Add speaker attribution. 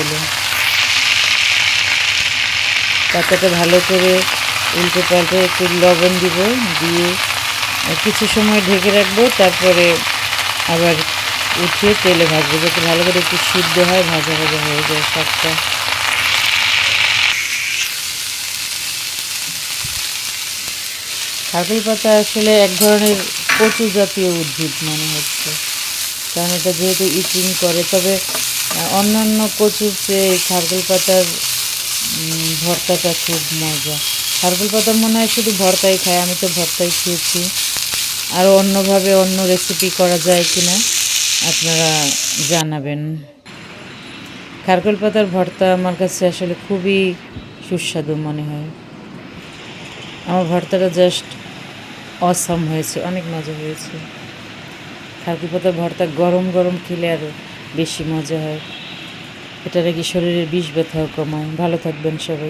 Speaker 1: পাতাগুলো। পাতাটা ভালো করে উল্টে পাল্টে একটু লবণ দিব, দিয়ে কিছু সময় ঢেকে রাখবো। তারপরে আবার উঠিয়ে তেলে ভাজবো, যাতে ভালো করে একটু সিদ্ধ হয়, ভাজা ভাজা হয়ে যায় শাকটা। খারকুল পাতা আসলে এক ধরনের কচু জাতীয় উদ্ভিদ মনে হচ্ছে, কারণ এটা যেহেতু ইচিং করে। তবে অন্যান্য কচুর চেয়ে খারকুল পাতার ভর্তাটা খুব মজা। খারকুল পাতা মনে হয় শুধু ভর্তাই খায়, আমি তো ভর্তাই খেয়েছি। আরও অন্যভাবে অন্য রেসিপি করা যায় কি না আপনারা জানাবেন। খারকুল পাতার ভর্তা আমার কাছে আসলে খুবই সুস্বাদু মনে হয়। আমার ভর্তাটা জাস্ট অসাম হয়েছে, অনেক মজা হয়েছে। খারকুল পাতার ভর্তা গরম গরম খেলে আরও বেশি মজা হয়। এটা নাকি শরীরের বিষ ব্যথাও কমায়। ভালো থাকবেন সবাই।